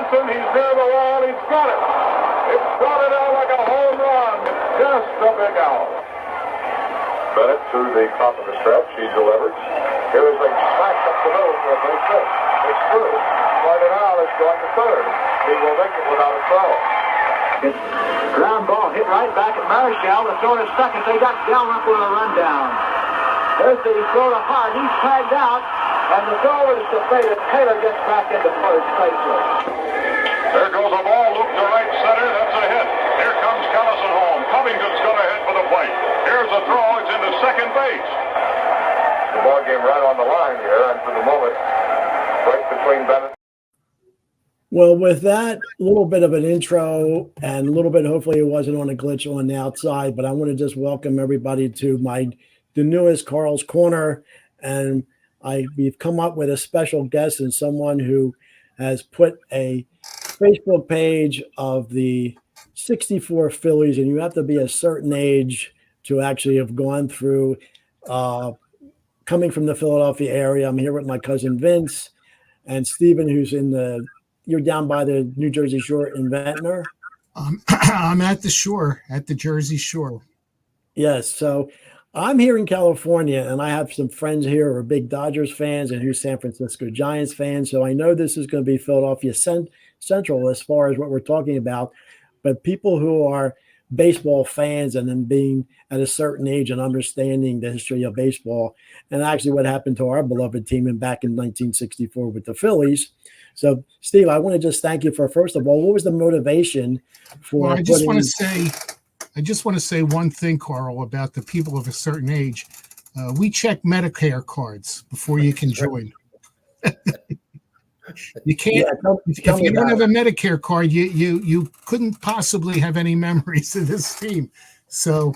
Johnson. He's near the wall. He's got it. It's trotted out like a home run. Just a big out. Bennett through the top of the stretch. He delivers. Here is a smack up the middle for a base hit. It's through. Started out. It's going to third. He will make it without a throw. It's ground ball hit right back at Marichal. The throw to second. They got Gallup with a rundown. There's the throw to Hart. He's tagged out. And the throw is defeated. Taylor gets back into first safely. There goes a ball looped to right center. That's a hit. Here comes Callison home. Covington's going to hit for the plate. Here's a throw. It's into second base. The ball game right on the line here. And for the moment, right between Bennett. Well, with that little bit of an intro and a little bit, hopefully it wasn't on a glitch on the outside, but I want to just welcome everybody to the newest Carl's Corner. And we've come up with a special guest and someone who has put a Facebook page of the 64 Phillies, and you have to be a certain age to actually have gone through coming from the Philadelphia area. I'm here with my cousin Vince and Stephen, who's you're down by the New Jersey Shore in Ventnor. I'm at the shore, at the Jersey Shore. Yes. So I'm here in California, and I have some friends here who are big Dodgers fans and who's San Francisco Giants fans. So I know this is going to be Philadelphia Central as far as what we're talking about. But people who are baseball fans and then being at a certain age and understanding the history of baseball and actually what happened to our beloved team back in 1964 with the Phillies. So, Steve, I want to just thank you for, first of all, what was the motivation for? Well, I just want to say one thing, Carl, about the people of a certain age. We check Medicare cards before you can join. You can't. If you don't have a Medicare card, you couldn't possibly have any memories of this team. So,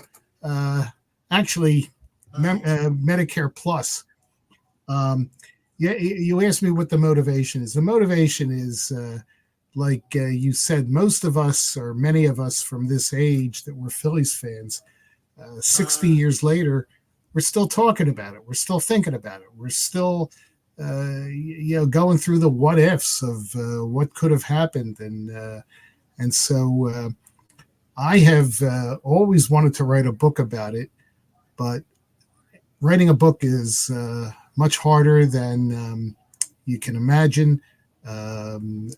actually, Medicare Plus. You asked me what the motivation is. The motivation is, like you said, most of us or many of us from this age that were Phillies fans, 60 years later, we're still talking about it. We're still thinking about it. We're still, going through the what ifs of what could have happened. And so I have always wanted to write a book about it, but writing a book is much harder than you can imagine. And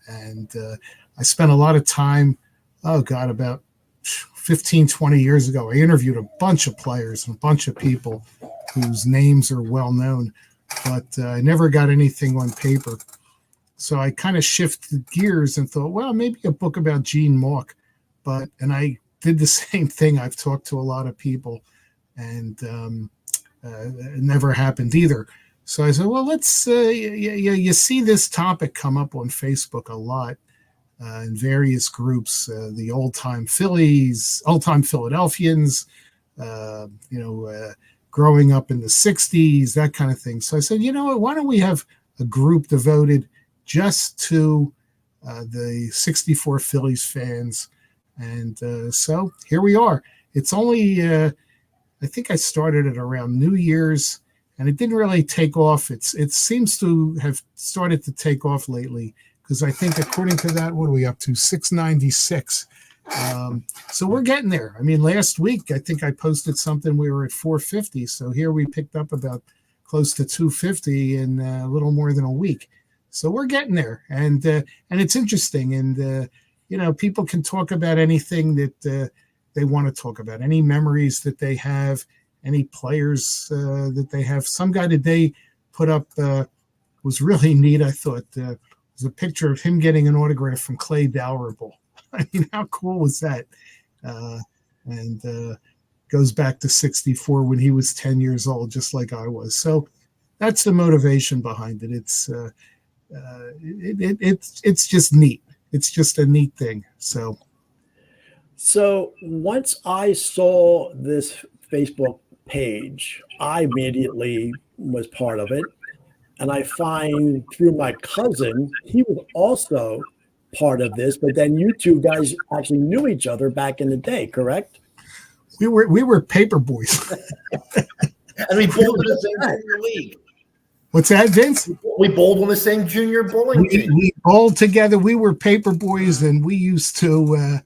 I spent a lot of time, about 15, 20 years ago, I interviewed a bunch of players and a bunch of people whose names are well known, but I never got anything on paper. So I kind of shifted gears and thought, well, maybe a book about Gene Mauch. And I did the same thing. I've talked to a lot of people, and it never happened either. So I said, well, let's, you see this topic come up on Facebook a lot in various groups, the old-time Phillies, old-time Philadelphians, growing up in the 60s, that kind of thing. So I said, you know what, why don't we have a group devoted just to the 64 Phillies fans? And so here we are. It's only, I think I started it around New Year's, and it didn't really take off. It seems to have started to take off lately, because I think according to that, what are we up to? 696. So we're getting there. I mean, last week, I think I posted something, we were at 450. So here we picked up about close to 250 in a little more than a week. So we're getting there. And it's interesting. And, people can talk about anything that they want to talk about, any memories that they have, any players that they have. Some guy today put up was really neat, I thought. Was a picture of him getting an autograph from Clay Dalrymple. I mean, how cool was that? And goes back to 64 when he was 10 years old, just like I was. So that's the motivation behind it. It's just neat. It's just a neat thing. So once I saw this Facebook page, I immediately was part of it. And I find through my cousin, he was also part of this, but then you two guys actually knew each other back in the day, correct? We were paper boys. And we pulled it in the league. What's that, Vince? We bowled on the same junior bowling team. We bowled together. We were paper boys, and we used to,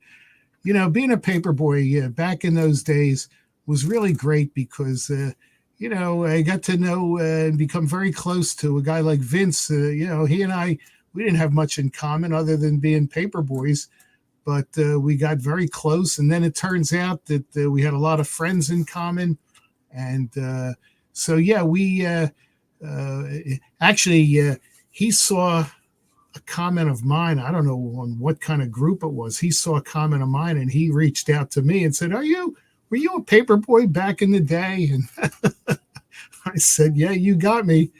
being a paper boy back in those days was really great because, I got to know and become very close to a guy like Vince. He and I, we didn't have much in common other than being paper boys, but we got very close. And then it turns out that we had a lot of friends in common. And we actually, he saw a comment of mine. I don't know on what kind of group it was. He saw a comment of mine and he reached out to me and said, were you a paper boy back in the day? And I said, yeah, you got me,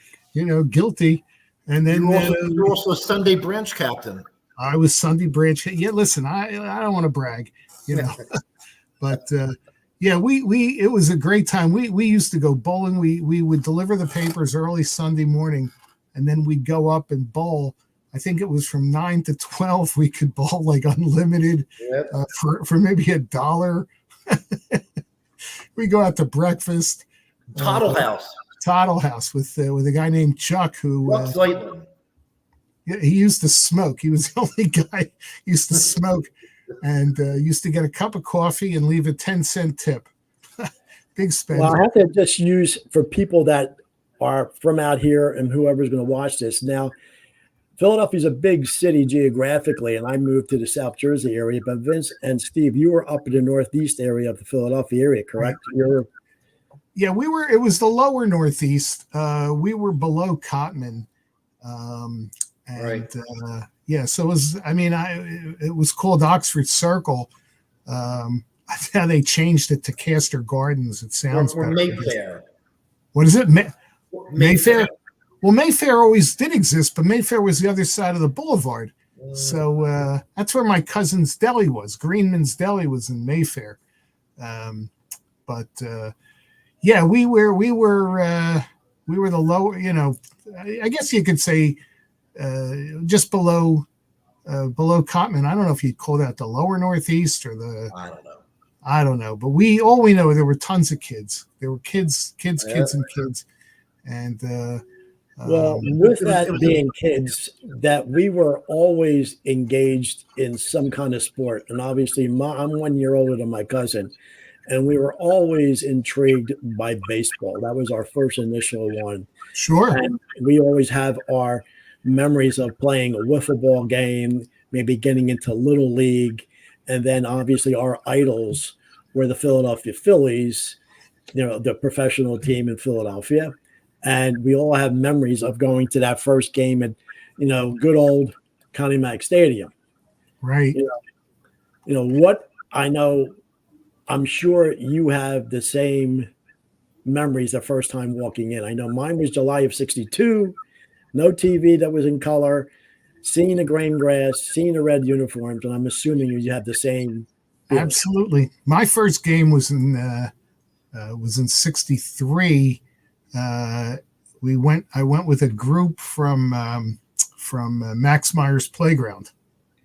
guilty. And then you're also a Sunday branch captain. I was Sunday branch. Yeah, listen, I don't want to brag, but it was a great time. We used to go bowling. We would deliver the papers early Sunday morning, and then we'd go up and bowl. I think it was from 9 to 12. We could bowl like unlimited for maybe $1. We go out to breakfast. Toddle House with a guy named Chuck who he used to smoke. He was the only guy who used to smoke and used to get a cup of coffee and leave a 10-cent tip. Big spender. Well, I have to just use for people that are from out here and whoever's going to watch this. Now, Philadelphia is a big city geographically, and I moved to the South Jersey area. But Vince and Steve, you were up in the Northeast area of the Philadelphia area, correct? Right. We were. It was the lower Northeast. We were below Cotman, right. So it was. It was called Oxford Circle. Now they changed it to Castor Gardens. It sounds or Mayfair. What is it? Mayfair. Well, Mayfair always did exist, but Mayfair was the other side of the boulevard. So that's where my cousin's deli was. Greenman's Deli was in Mayfair. We were the lower, I guess you could say just below Cotman. I don't know if you'd call that the lower Northeast or the. I don't know. But we know there were tons of kids. There were kids, and kids. And with that being kids, that we were always engaged in some kind of sport. And obviously I'm 1 year older than my cousin. And we were always intrigued by baseball. That was our first initial one. Sure. And we always have our memories of playing a wiffle ball game, maybe getting into Little League. And then obviously our idols were the Philadelphia Phillies, the professional team in Philadelphia. And we all have memories of going to that first game at, good old Connie Mack Stadium. Right. What I know, I'm sure you have the same memories the first time walking in. I know mine was July of '62, no TV that was in color, seeing the green grass, seeing the red uniforms, and I'm assuming you have the same. Absolutely. My first game was in '63. I went with a group from Max Meyer's Playground.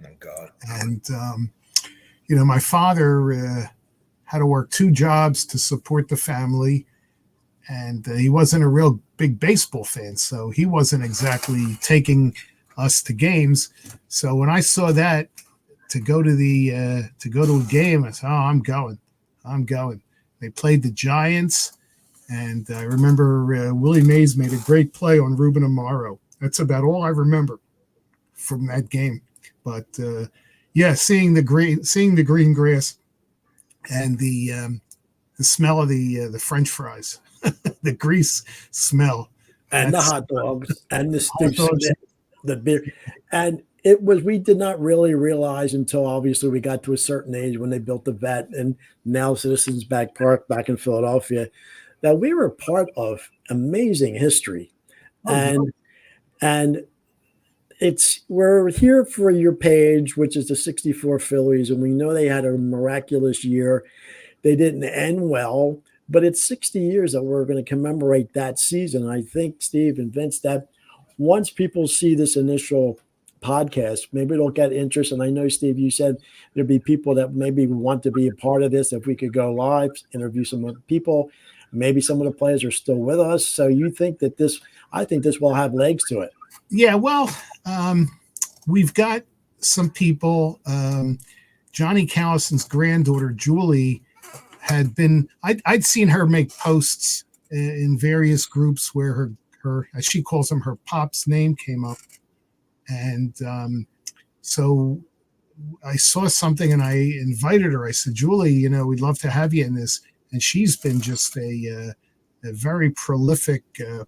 Oh God. And my father had to work 2 jobs to support the family, and he wasn't a real big baseball fan, so he wasn't exactly taking us to games. So when I saw that to go to a game, I said, I'm going. They played the Giants. And I remember Willie Mays made a great play on Ruben Amaro. That's about all I remember from that game. But seeing the green grass and the smell of the French fries, the grease smell, and the hot dogs, and the beer, and we did not really realize until obviously we got to a certain age when they built the vet and now Citizens Bank Park back in Philadelphia, that we were part of amazing history. And we're here for your page, which is the '64 Phillies, and we know they had a miraculous year. They didn't end well, but it's 60 years that we're going to commemorate that season. And I think, Steve and Vince, that once people see this initial podcast, maybe it'll get interest. And I know, Steve, you said there'd be people that maybe want to be a part of this. If we could go live, interview some people, Maybe some of the players are still with us. So you think that I think this will have legs to it. Yeah, well, we've got some people. Johnny Callison's granddaughter, Julie, had been, I'd seen her make posts in various groups where her, as she calls them, her pop's name came up. And so I saw something and I invited her. I said, Julie, we'd love to have you in this. And she's been just a very prolific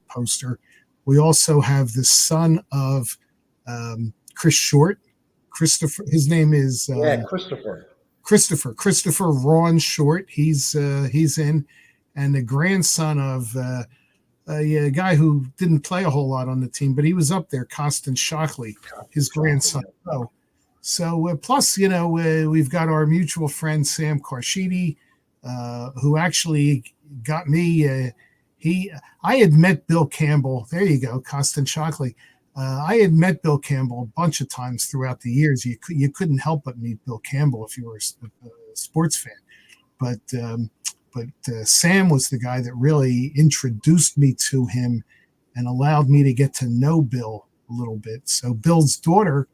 poster. We also have the son of Chris Short. Christopher, his name is Christopher Ron Short. He's in, and the grandson of a guy who didn't play a whole lot on the team, but he was up there, Costin Shockley, his grandson. So plus, we've got our mutual friend Sam Karshidi, who actually got me. I had met Bill Campbell. There you go, Costin Shockley. I had met Bill Campbell a bunch of times throughout the years. You couldn't help but meet Bill Campbell if you were a sports fan. But Sam was the guy that really introduced me to him and allowed me to get to know Bill a little bit. So Bill's daughter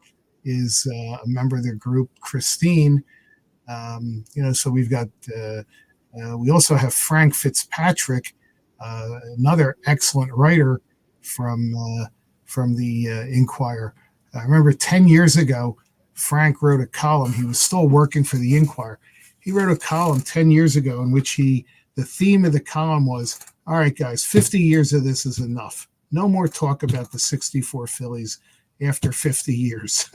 is a member of their group, Christine. So we've got we also have Frank Fitzpatrick, another excellent writer from the Inquirer. I remember 10 years ago, Frank wrote a column. He was still working for the Inquirer. He wrote a column 10 years ago in which the theme of the column was, all right, guys, 50 years of this is enough. No more talk about the 64 Phillies after 50 years.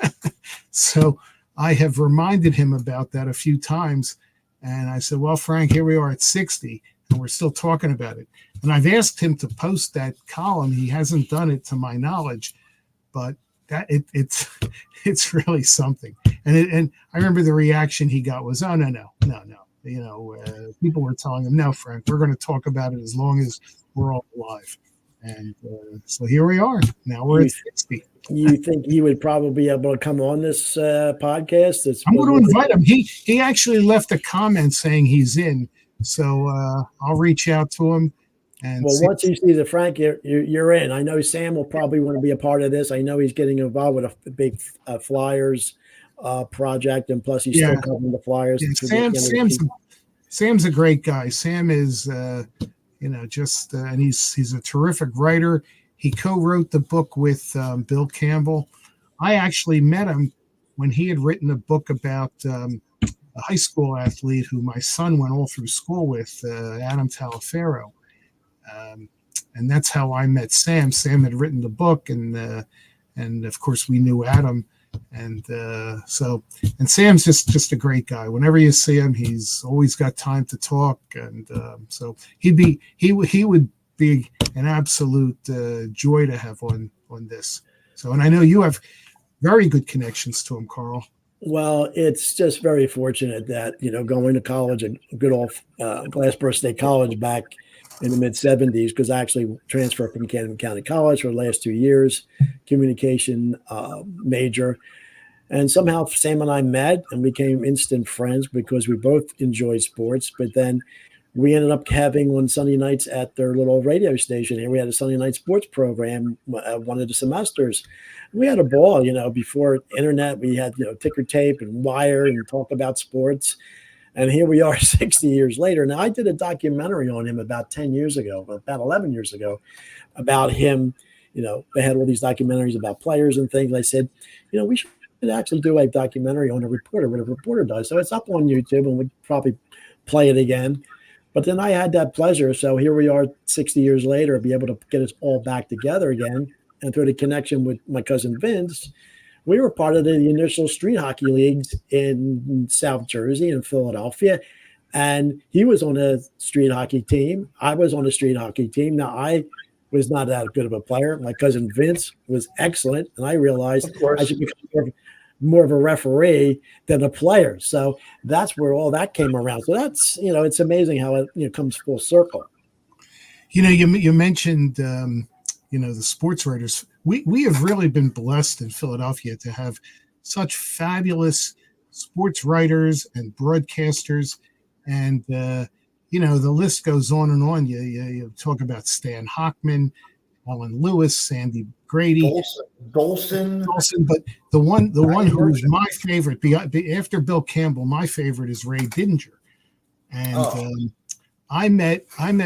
So I have reminded him about that a few times. And I said, well, Frank, here we are at 60, and we're still talking about it. And I've asked him to post that column. He hasn't done it to my knowledge, but it's really something. And I remember the reaction he got was, oh, no. People were telling him, no, Frank, we're going to talk about it as long as we're all alive. And so here we are. Now we're at 60. You think he would probably be able to come on this podcast? I'm going to invite him. He actually left a comment saying he's in. So I'll reach out to him. And once you see the Frank, you're in. I know Sam will probably want to be a part of this. I know he's getting involved with a big Flyers project, and plus he's still covering the Flyers. Yeah, Sam's a great guy. Sam is, and he's a terrific writer. He co-wrote the book with Bill Campbell. I actually met him when he had written a book about a high school athlete who my son went all through school with, Adam Talaferro. And that's how I met Sam. Sam had written the book, and of course we knew Adam, and Sam's just a great guy. Whenever you see him, he's always got time to talk, and so he would be an absolute joy to have on this. So, and I know you have very good connections to him, Carl. Well, it's just very fortunate that going to college, a good old Glassboro State College back in the mid-'70s, because I actually transferred from Camden County College for the last 2 years, communication major. And somehow Sam and I met and became instant friends because we both enjoyed sports. But then we ended up having on Sunday nights at their little radio station here. We had a Sunday night sports program one of the semesters. We had a ball, before internet. We had, ticker tape and wire and talk about sports. And here we are 60 years later. Now, I did a documentary on him about 10 years ago, about 11 years ago, about him. They had all these documentaries about players and things. I said, we should actually do a documentary on a reporter, what a reporter does. So it's up on YouTube, and we'd probably play it again. But then I had that pleasure. So here we are 60 years later, be able to get us all back together again. And through the connection with my cousin Vince, we were part of the initial street hockey leagues in South Jersey and Philadelphia. And he was on a street hockey team. I was on a street hockey team. Now, I was not that good of a player. My cousin Vince was excellent. And I realized I should become more of a referee than a player. So that's where all that came around. So that's, it's amazing how it comes full circle. You mentioned, the sports writers. We have really been blessed in Philadelphia to have such fabulous sports writers and broadcasters. And, the list goes on and on. You talk about Stan Hockman, Alan Lewis, Sandy Grady, Dolson. But the one who's my favorite, after Bill Campbell, my favorite is Ray Didinger. And I met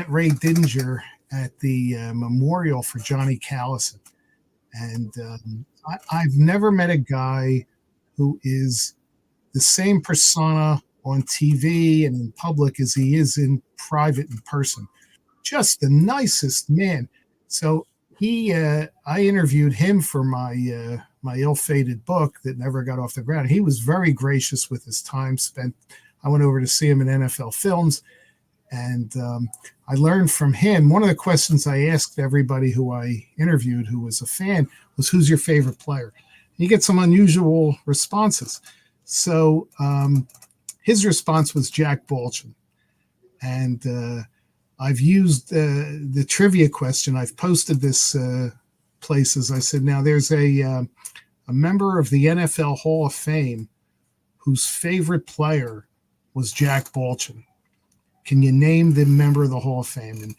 Ray Didinger at the memorial for Johnny Callison. And I've never met a guy who is the same persona on TV and in public as he is in private in person. Just the nicest man. So I interviewed him for my my ill-fated book that never got off the ground. He was very gracious with his time spent. I went over to see him in NFL Films, and I learned from him. One of the questions I asked everybody who I interviewed who was a fan was, who's your favorite player? And you get some unusual responses. So his response was Jack Balchin. And I've used the trivia question. I've posted this places. I said, now there's a member of the NFL Hall of Fame whose favorite player was Jack Balchin. Can you name the member of the Hall of Fame? And,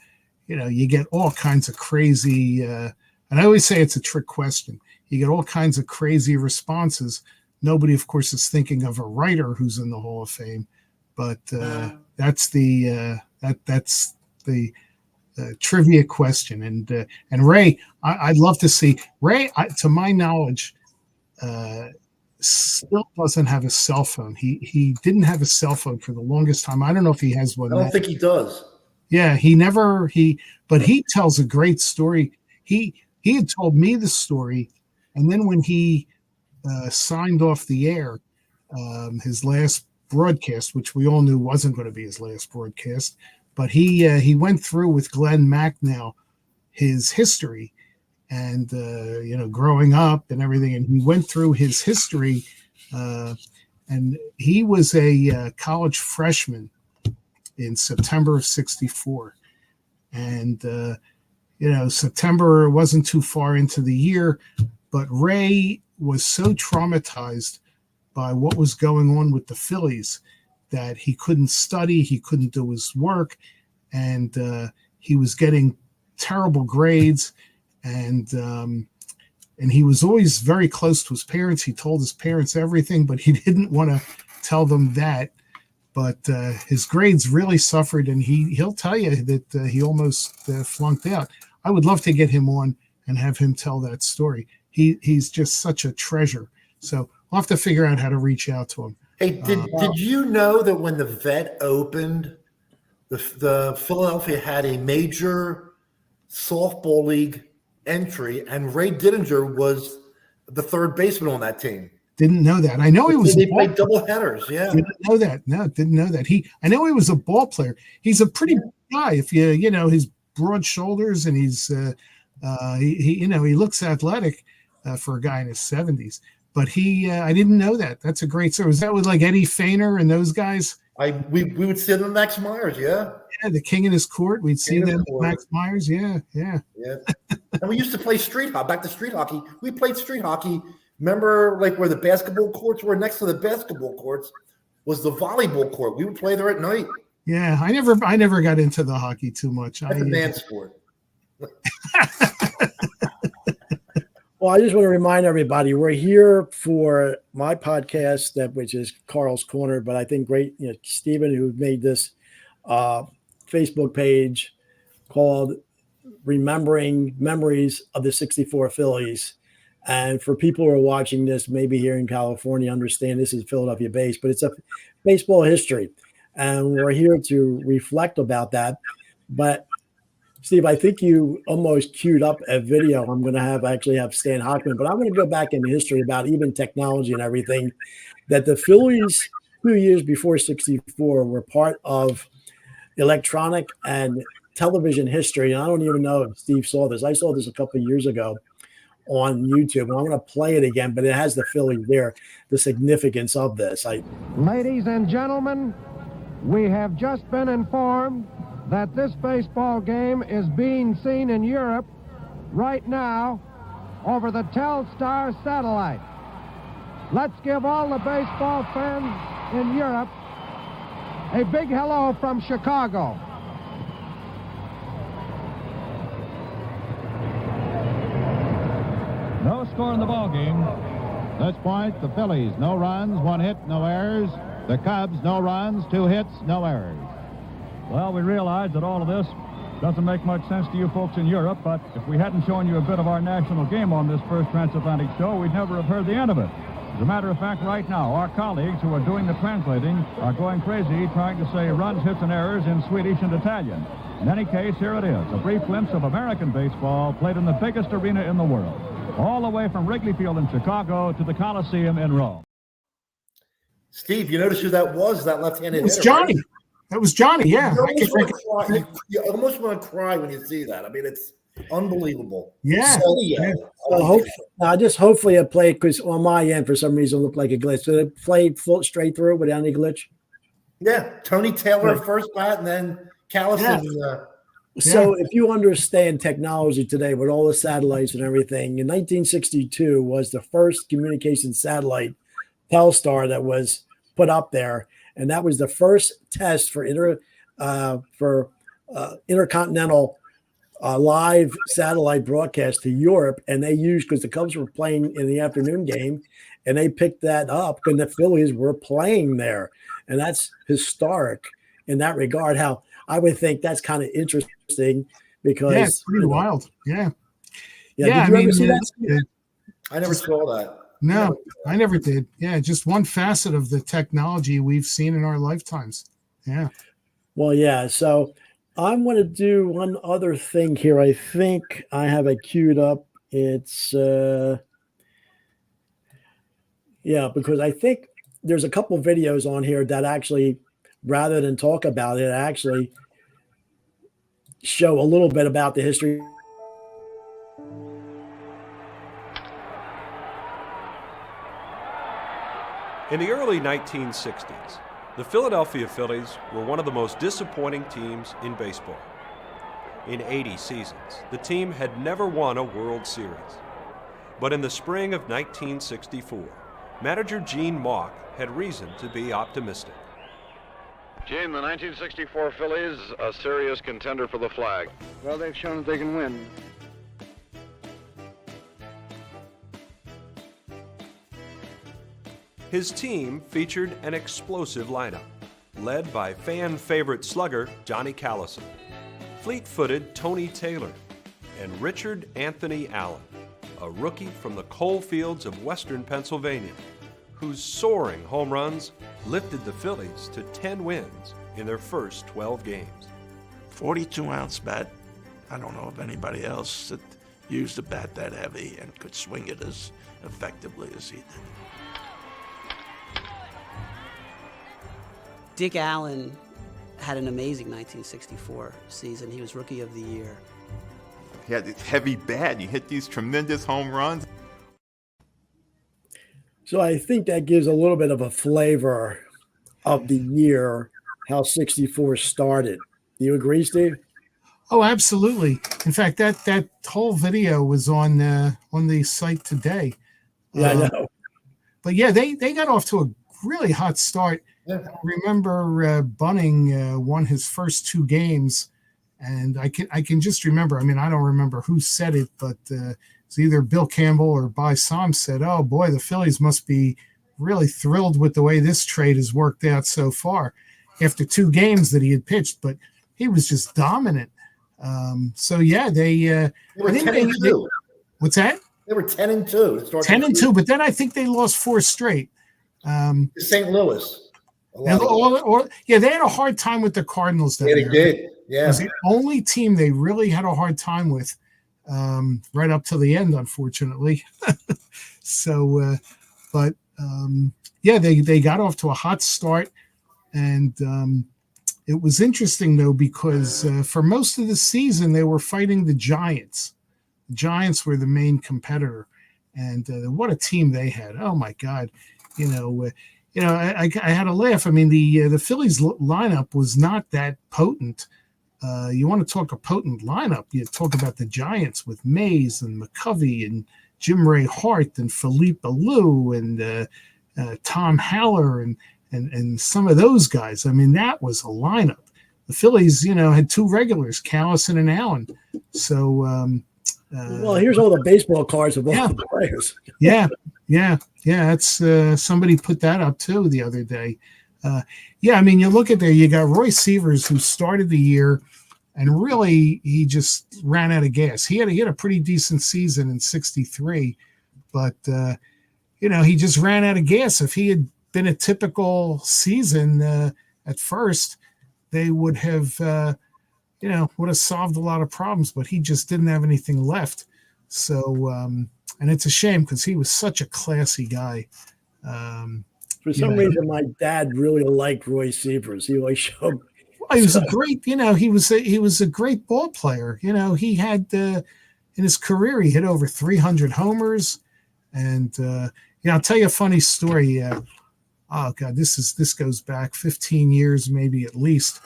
you get all kinds of crazy, and I always say it's a trick question. You get all kinds of crazy responses. Nobody, of course, is thinking of a writer who's in the Hall of Fame, but that's the trivia question. And Ray, I'd love to see Ray. To my knowledge, still doesn't have a cell phone. He didn't have a cell phone for the longest time. I don't know if he has one. I don't think he does. Yeah, but he tells a great story. He had told me the story, and then when he signed off the air, his last broadcast, which we all knew wasn't going to be his last broadcast, but he went through with Glenn Macnow his history and growing up and everything, and he went through his history, and he was a college freshman in September of '64, and September wasn't too far into the year, but Ray was so traumatized by what was going on with the Phillies that he couldn't study, he couldn't do his work, and he was getting terrible grades, and he was always very close to his parents. He told his parents everything, but he didn't want to tell them that. But his grades really suffered, and he'll tell you that he almost flunked out. I would love to get him on and have him tell that story. He's just such a treasure. So I'll have to figure out how to reach out to him. Hey, did you know that when the Vet opened, the Philadelphia had a major softball league entry, and Ray Didinger was the third baseman on that team? Didn't know that. I know he was. They played double headers. Yeah, didn't know that. No, didn't know that. I know he was a ball player. He's a pretty big guy. If his broad shoulders, and he's he looks athletic for a guy in his 70s. But I didn't know that. That's a great story. Was that with like Eddie Feiner and those guys? We would see them in Max Myers, yeah. Yeah, the King in his court. We'd see them with Max Myers, yeah. And we used to play street hockey. Back to street hockey. We played street hockey. Remember, like where the basketball courts were? Next to the basketball courts was the volleyball court. We would play there at night. Yeah, I never got into the hockey too much. That's a man's sport. Well, I just want to remind everybody we're here for my podcast, which is Carl's Corner. But I think Stephen, who made this Facebook page called "Remembering Memories of the '64 Phillies." And for people who are watching this, maybe here in California, understand this is Philadelphia based, but it's a baseball history. And we're here to reflect about that. But Steve, I think you almost queued up a video. I'm going to actually have Stan Hockman, but I'm going to go back into history about even technology and everything, that the Phillies 2 years before 64 were part of electronic and television history. And I don't even know if Steve saw this. I saw this a couple of years ago on YouTube, and I'm going to play it again, but it has the Phillies there, the significance of this. Ladies and gentlemen, we have just been informed that this baseball game is being seen in Europe right now over the Telstar satellite. Let's give all the baseball fans in Europe a big hello from Chicago. score in the ball game. This point, the Phillies, no runs, 1 hit, no errors. The Cubs, no runs, 2 hits, no errors. Well, we realize that all of this doesn't make much sense to you folks in Europe, but if we hadn't shown you a bit of our national game on this first transatlantic show, we'd never have heard the end of it. As a matter of fact, right now, our colleagues who are doing the translating are going crazy trying to say runs, hits, and errors in Swedish and Italian. In any case, here it is, a brief glimpse of American baseball played in the biggest arena in the world, all the way from Wrigley Field in Chicago to the Coliseum in Rome. Steve, you notice who that was, that left-handed hitter? It was Johnny. Right? That was Johnny, yeah. You almost want to cry when you see that. I mean, it's unbelievable. Yeah. Hopefully it played, because on my end, for some reason, it looked like a glitch. So it played straight through without any glitch? Yeah. Tony Taylor first bat, and then Callison. So if you understand technology today with all the satellites and everything, in 1962 was the first communication satellite, Telstar, that was put up there. And that was the first test for intercontinental live satellite broadcast to Europe. And they used, because the Cubs were playing in the afternoon game, and they picked that up, and the Phillies were playing there. And that's historic in that regard. How I would think that's kind of interesting, because it's pretty wild. Yeah. Did you ever see that? I never saw that. No, I never did. Yeah, just one facet of the technology we've seen in our lifetimes. Yeah. Well, yeah. So I'm going to do one other thing here. I think I have it queued up. It's because I think there's a couple videos on here that actually, rather than talk about it, actually show a little bit about the history. In the early 1960s, the Philadelphia Phillies were one of the most disappointing teams in baseball. In 80 seasons, the team had never won a World Series. But in the spring of 1964, manager Gene Mauch had reason to be optimistic. Gene, the 1964 Phillies, a serious contender for the flag. Well, they've shown that they can win. His team featured an explosive lineup, led by fan favorite slugger Johnny Callison, fleet-footed Tony Taylor, and Richard Anthony Allen, a rookie from the coal fields of western Pennsylvania, whose soaring home runs lifted the Phillies to 10 wins in their first 12 games. 42-ounce bat. I don't know of anybody else that used a bat that heavy and could swing it as effectively as he did. Dick Allen had an amazing 1964 season. He was Rookie of the Year. He had this heavy bat. You hit these tremendous home runs. So I think that gives a little bit of a flavor of the year, how 64 started. Do you agree, Steve? Oh, absolutely. In fact, that whole video was on the site today. Yeah, I know. But yeah, they got off to a really hot start. Yeah. I remember Bunning won his first 2 games, and I can just remember. I mean, I don't remember who said it, but it's either Bill Campbell or By Som said, "Oh boy, the Phillies must be really thrilled with the way this trade has worked out so far." After 2 games that he had pitched, but he was just dominant. So yeah, they were 10-2. What's that? They were 10-2. 10-2, but then I think they lost 4 straight. St. Louis. They had a hard time with the Cardinals that year. They did. Yeah, it was the only team they really had a hard time with, right up to the end, unfortunately. So, they got off to a hot start, and it was interesting though because for most of the season they were fighting the Giants. The Giants were the main competitor, and what a team they had! Oh my God, I had a laugh. I mean, the Phillies lineup was not that potent. You want to talk a potent lineup, you talk about the Giants with Mays and McCovey and Jim Ray Hart and Felipe Alou and Tom Haller and some of those guys. I mean, that was a lineup. The Phillies, had 2 regulars, Callison and Allen. So, Well, here's all the baseball cards of all Yeah. the players. Yeah. That's somebody put that up too the other day. I mean, you look at there, you got Roy Sievers, who started the year, and really he just ran out of gas. He had a pretty decent season in '63, but he just ran out of gas. If he had been a typical season at first, they would have solved a lot of problems, but he just didn't have anything left. So, and it's a shame because he was such a classy guy. For some reason, my dad really liked Roy Sievers. He always showed. Well, he was a great, he was a great ball player. He had in his career he hit over 300 homers, and I'll tell you a funny story. Oh God, this goes back 15 years, maybe at least.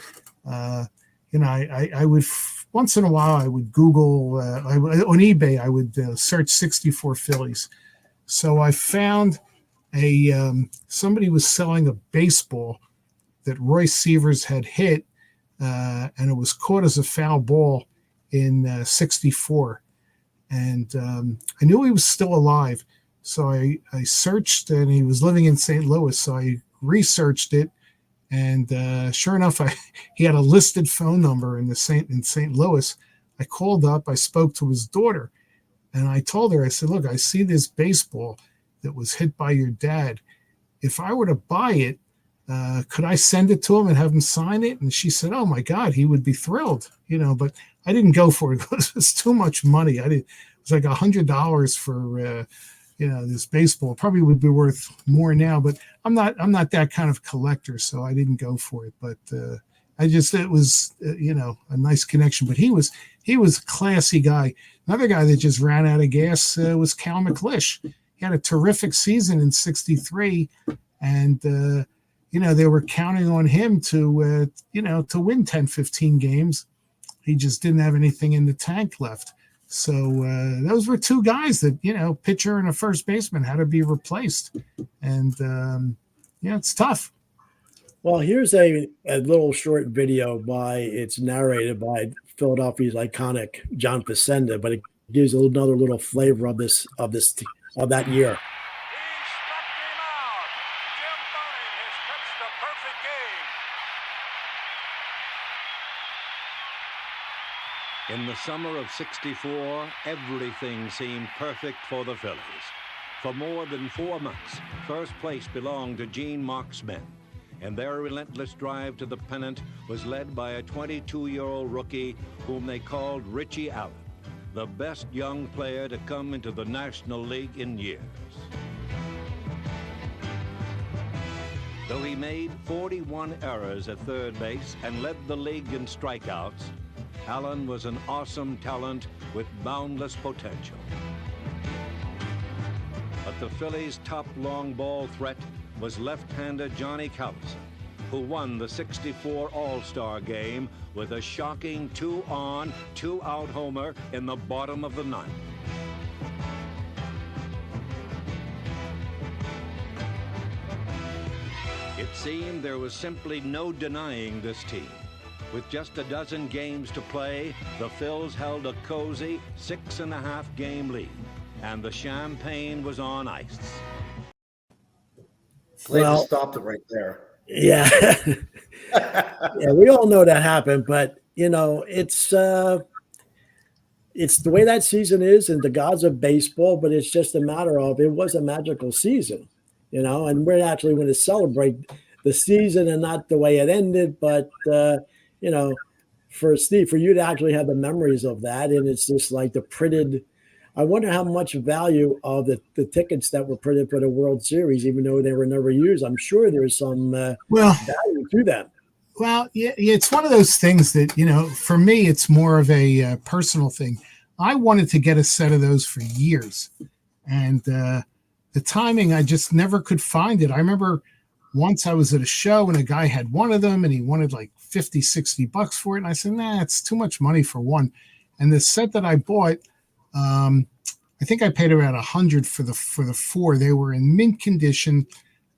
I would once in a while I would Google on eBay. I would search '64 Phillies. So I found somebody was selling a baseball that Roy Sievers had hit, and it was caught as a foul ball in '64, and I knew he was still alive. So I searched, and he was living in St. Louis. So I researched it, and sure enough, he had a listed phone number in St. Louis. I called up. I spoke to his daughter, and I told her, I said, "Look, I see this baseball that was hit by your dad. If I were to buy it, could I send it to him and have him sign it?" And she said, "Oh my God, he would be thrilled." But I didn't go for it because it was too much money. It was like $100 for this baseball. Probably would be worth more now, but I'm not that kind of collector, so I didn't go for it. But it was a nice connection. But he was a classy guy. Another guy that just ran out of gas was Cal McLish. He had a terrific season in '63, and they were counting on him to win 10, 15 games. He just didn't have anything in the tank left. So those were two guys that, pitcher and a first baseman had to be replaced. And, it's tough. Well, here's a little short video it's narrated by Philadelphia's iconic John Facenda, but it gives another little flavor of that year. In the summer of '64, everything seemed perfect for the Phillies. For more than 4 months, first place belonged to Gene Mock's men, and their relentless drive to the pennant was led by a 22-year-old rookie whom they called Richie Allen, the best young player to come into the National League in years. Though he made 41 errors at third base and led the league in strikeouts, Allen was an awesome talent with boundless potential. But the Phillies' top long ball threat was left-hander Johnny Callison, who won the '64 All-Star game with a shocking 2-on, 2-out homer in the bottom of the ninth. It seemed there was simply no denying this team. With just a dozen games to play, the Phils held a cozy 6.5-game lead, and the champagne was on ice. Slater stopped it right there. Yeah. Yeah, we all know that happened, but it's the way that season is, and the gods of baseball, but it's just a matter of it was a magical season, and we're actually going to celebrate the season and not the way it ended, but for Steve, for you to actually have the memories of that, and it's just like the printed. I wonder how much value of the tickets that were printed for the World Series, even though they were never used. I'm sure there's some value to them. Well, yeah, it's one of those things that, for me, it's more of a personal thing. I wanted to get a set of those for years, and the timing, I just never could find it. I remember once I was at a show and a guy had one of them and he wanted like $50-$60 for it. And I said, nah, it's too much money for one. And the set that I bought, I think I paid around $100 for the four. They were in mint condition.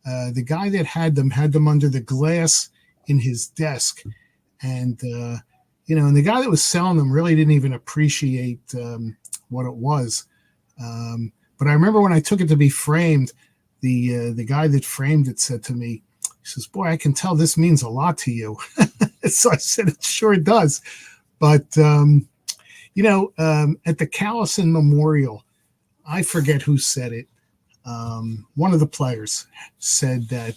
The guy that had them under the glass in his desk. And, and the guy that was selling them really didn't even appreciate what it was. But I remember when I took it to be framed, the guy that framed it said to me, he says, "Boy, I can tell this means a lot to you." So I said, "It sure does." But, at the Callison Memorial, I forget who said it. One of the players said that,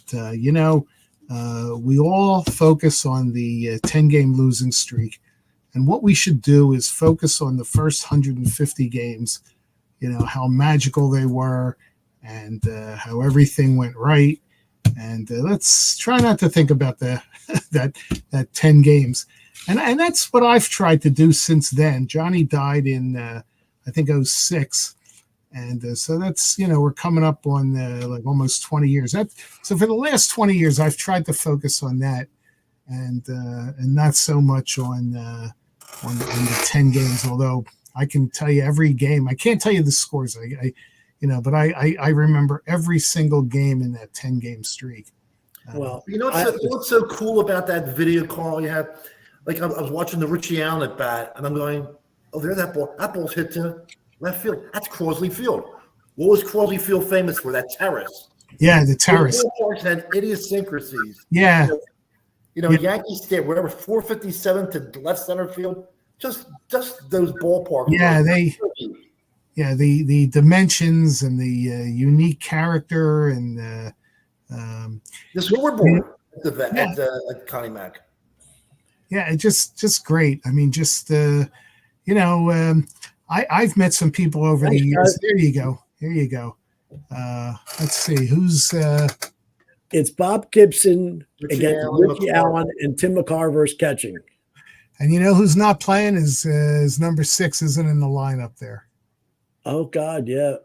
we all focus on the 10-game losing streak. And what we should do is focus on the first 150 games, how magical they were and how everything went right. And let's try not to think about that 10 games. And that's what I've tried to do since then. Johnny died in, I think, 2006. And so that's, we're coming up on like almost 20 years. So for the last 20 years, I've tried to focus on that and not so much on the 10 games, although I can tell you every game. I can't tell you the scores, but I remember every single game in that 10-game streak. Well, what's so cool about that video, Carl? You had, like, I was watching the Richie Allen at bat, and I'm going, "Oh, there's that ball. That ball's hit to left field. That's Crosley Field." What was Crosley Field famous for? That terrace. Yeah, the terrace. The ballparks had idiosyncrasies. Yeah. Yankee Stadium, whatever, 457 to left center field. Just those ballparks. Yeah, the dimensions and the unique character and the scoreboard at Connie Mack. Yeah, it just great. I mean, I've met some people over the years. There you go. Let's see who's. It's Bob Gibson against Richie Allen and Tim McCarver's catching. And who's not playing is number 6 isn't in the lineup there. Oh God, yeah.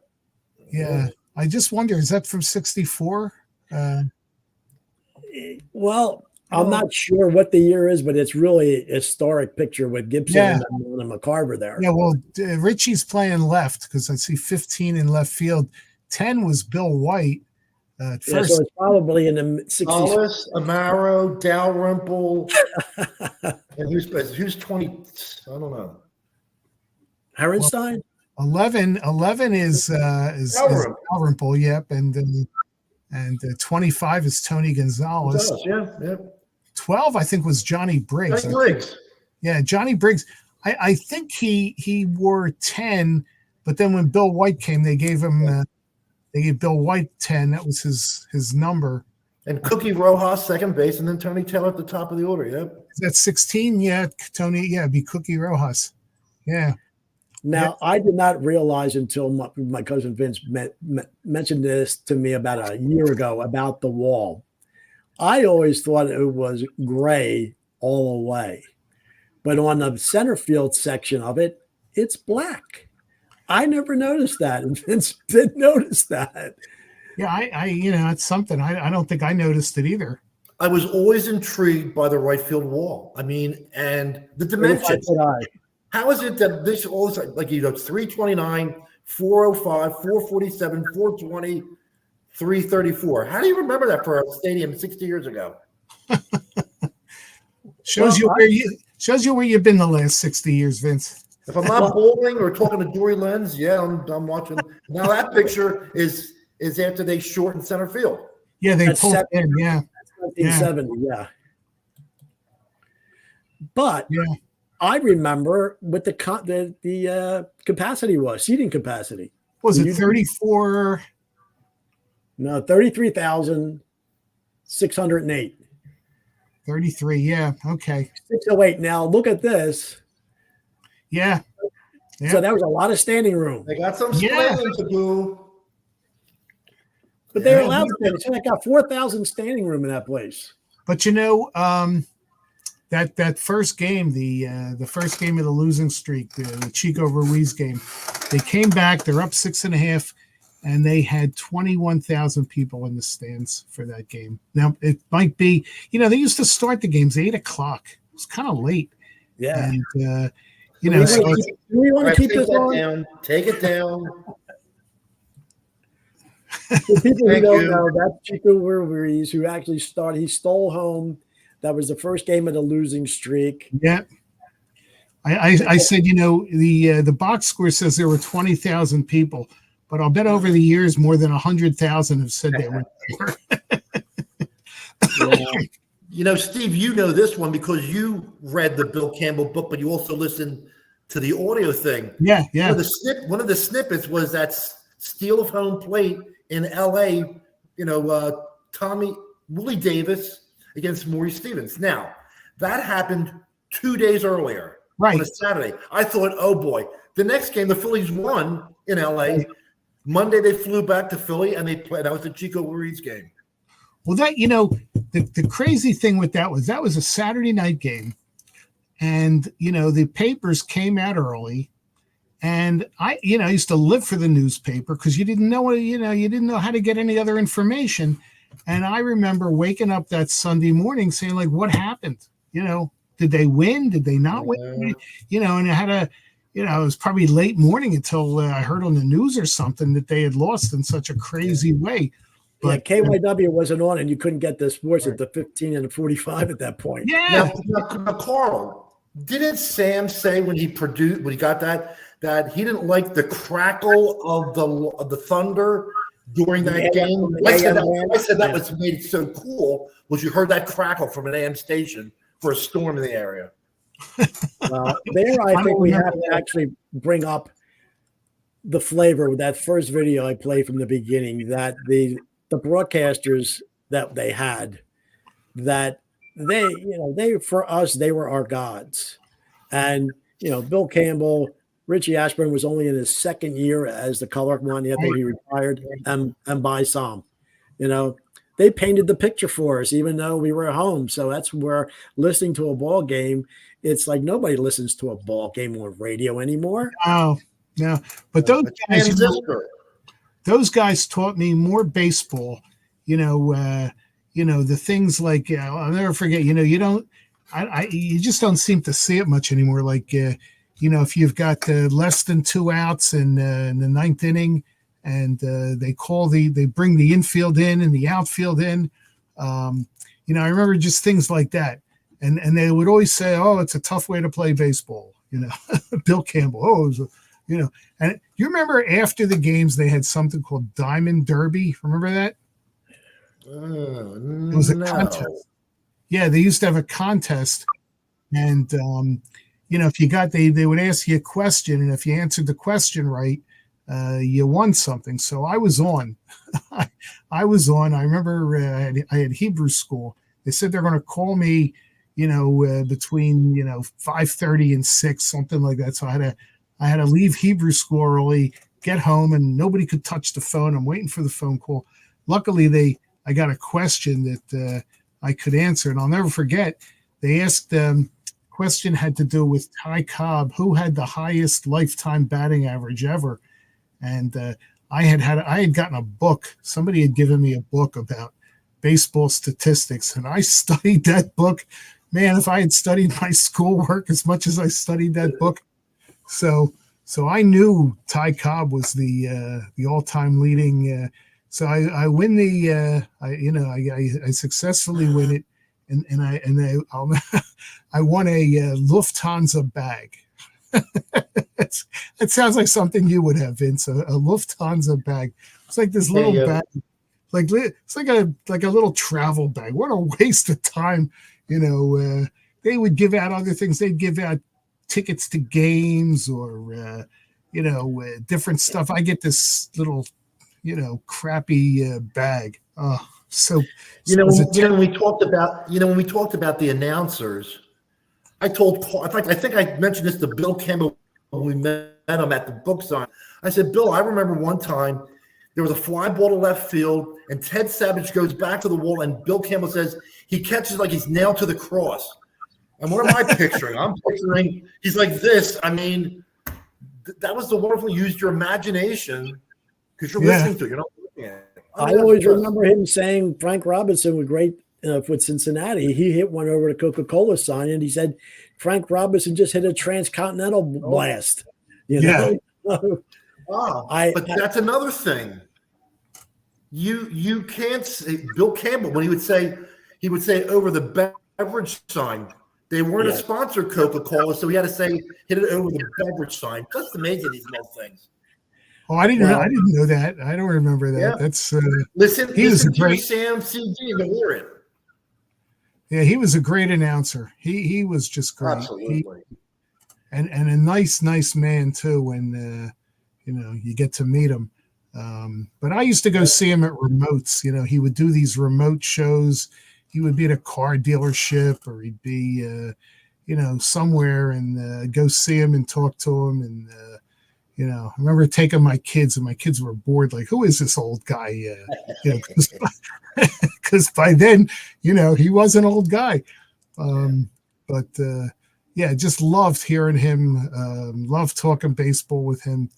Yeah. I just wonder, is that from 64? Well, I'm not sure what the year is, but it's really a historic picture with Gibson and McCarver there. Yeah, well, Richie's playing left because I see 15 in left field. 10 was Bill White. First. So it's probably in the 60s. Hollis, Amaro, Dalrymple, and who's 20? I don't know. Herrenstein? 11 is Dalrymple, yep, and 25 is Tony Gonzalez. Yeah. 12, I think, was Johnny Briggs. Yeah, Johnny Briggs. I think he wore 10, but then when Bill White came, they gave him they gave Bill White 10. That was his number. And Cookie Rojas, second base, and then Tony Taylor at the top of the order. Yep. Is that 16? Yeah, Tony. Yeah, it'd be Cookie Rojas. Yeah. Now, I did not realize until my cousin Vince mentioned this to me about a year ago about the wall. I always thought it was gray all the way. But on the center field section of it, it's black. I never noticed that, and Vince did notice that. Yeah, it's something. I don't think I noticed it either. I was always intrigued by the right field wall. I mean, and the dimensions. How is it that this all like 329, 405, 447, 420, 334? How do you remember that for a stadium 60 years ago? Shows you where you've been the last 60 years, Vince. If I'm not bowling or talking to Dory Lenz, I'm watching. Now that picture is after they shortened center field. Yeah, they pulled it in. Yeah, 1970. Yeah. But I remember what the capacity was, seating capacity. Was it 34? No, 33,608. 33, yeah, okay. 608. Now look at this. Yeah. So that was a lot of standing room. They got some splaining to do. But they're allowed to play. So they got 4,000 standing room in that place. But that first game, the first game of the losing streak, the Chico Ruiz game, they came back. They're up 6.5, and they had 21,000 people in the stands for that game. Now it might be, they used to start the games at 8:00. It was kind of late. Yeah. And do we want to keep this on? Down. Take it down. For people who don't know, that's Chico Ruiz, who actually started. He stole home. That was the first game of the losing streak. Yeah. I said, the box score says there were 20,000 people, but I'll bet over the years more than 100,000 have said they were there. Steve, you know this one because you read the Bill Campbell book, but you also listened to the audio thing. Yeah. One of the snippets was that steal of home plate in L.A., Willie Davis against Maurice Stevens. Now, that happened 2 days earlier. Right. On a Saturday. I thought, oh boy, the next game, the Phillies won in LA. Right. Monday, they flew back to Philly and they played. That was the Chico Ruiz game. Well, that, the crazy thing with that was a Saturday night game. And, the papers came out early. And I used to live for the newspaper because you didn't know how to get any other information. And I remember waking up that Sunday morning saying, like, what happened? Did they win? Did they not win? And I had it was probably late morning until I heard on the news or something that they had lost in such a crazy way. But KYW wasn't on, and you couldn't get the sports at the 15 and the 45 at that point. Yeah. Now, Carl, didn't Sam say when he got that he didn't like the crackle of the thunder during that game? I said that was made it so cool was you heard that crackle from an AM station for a storm in the area. Well, I think we have to actually bring up the flavor with that first video I played from the beginning, that the broadcasters that they had, that they for us, they were our gods. And, Bill Campbell, Richie Ashburn was only in his second year as the color commander. I think he retired, and by some, they painted the picture for us, even though we were at home. So that's where listening to a ball game, it's like nobody listens to a ball game on radio anymore. Oh, no. But those guys taught me more baseball. The things like I'll never forget. You just don't seem to see it much anymore. Like if you've got less than 2 outs in the ninth inning. And they bring the infield in and the outfield in. I remember just things like that. And they would always say, oh, it's a tough way to play baseball. Bill Campbell. And you remember after the games, they had something called Diamond Derby. Remember that? It was a contest. Yeah, they used to have a contest. And, if you they would ask you a question. And if you answered the question right, you won something. So I was on. I remember I had Hebrew school. They said they're going to call me, between 5:30 and 6, something like that. So I had to leave Hebrew school early, get home, and nobody could touch the phone. I'm waiting for the phone call. Luckily, I got a question that I could answer, and I'll never forget. They asked. Question had to do with Ty Cobb, who had the highest lifetime batting average ever. And I had gotten a book. Somebody had given me a book about baseball statistics, and I studied that book. Man, if I had studied my schoolwork as much as I studied that book, so I knew Ty Cobb was the all-time leading. So I win I successfully win it, and I won a Lufthansa bag. It sounds like something you would have, Vince. A Lufthansa bag. It's like this little bag, it's like a little travel bag. What a waste of time, They would give out other things. They'd give out tickets to games or different stuff. I get this little, crappy bag. Oh, when we talked about the announcers. I told Paul, in fact, I think I mentioned this to Bill Campbell when we met him at the book sign. I said, Bill, I remember one time there was a fly ball to left field, and Ted Savage goes back to the wall, and Bill Campbell says he catches like he's nailed to the cross. And what am I picturing? I'm picturing he's like this. I mean, that was the wonderful. Use your imagination because you're listening to it. You're not looking at it. I always remember him saying Frank Robinson was great. With Cincinnati, he hit one over the Coca-Cola sign, and he said Frank Robinson just hit a transcontinental blast. Wow. But that's another thing. You can't say Bill Campbell when he would say over the beverage sign, They weren't Yeah. a sponsor, Coca-Cola, so we had to say hit it over the beverage sign. Just amazing, these little things. Oh, I didn't know that. I don't remember that. Yeah. That's Listen he was a to your great Sam CD to hear it. yeah, he was a great announcer. He was just great. Absolutely. And a nice man too when you get to meet him. But I used to go see him at remotes. He would do these remote shows. He would be at a car dealership, or he'd be somewhere, and go see him and talk to him. And I remember taking my kids, and my kids were bored, like, who is this old guy? Because by then, he was an old guy. But just loved hearing him. Loved talking baseball with him.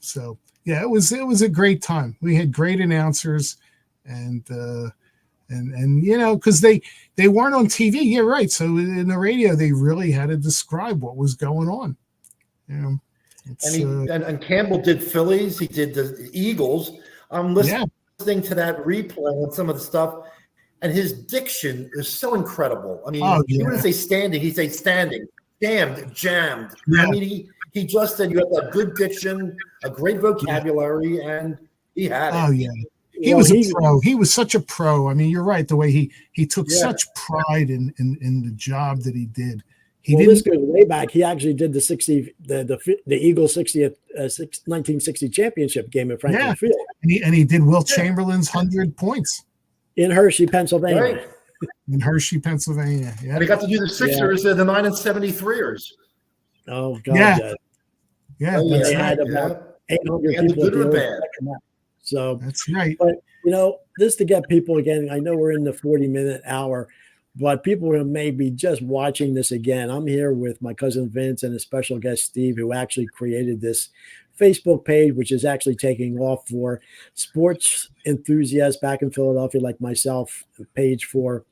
So yeah, it was a great time. We had great announcers, and because they weren't on TV. Yeah, right. So in the radio, they really had to describe what was going on. And Campbell did Phillies. He did the Eagles. I'm listening to that replay and some of the stuff, and his diction is so incredible. I mean, he wouldn't say standing; he'd say standing, jammed. Yeah. I mean, he just said you have that good diction, a great vocabulary, and he had it. Oh yeah. He was a pro. He was such a pro. I mean, you're right. The way he took such pride in the job that he did. This goes way back. He actually did the Eagles 60th 1960 championship game at Franklin Field. And he did Will Chamberlain's 100 points in Hershey, Pennsylvania. Right. In Hershey, Pennsylvania. Yeah. And he got to do the Sixers, the 9 and 73ers. Oh God. Yeah. They had about 800 people. Good or bad. So that's right. But just to get people again, I know we're in the 40-minute hour, but people who may be just watching this again, I'm here with my cousin Vince and a special guest Steve, who actually created this Facebook page, which is actually taking off for sports enthusiasts back in Philadelphia, like myself, a page for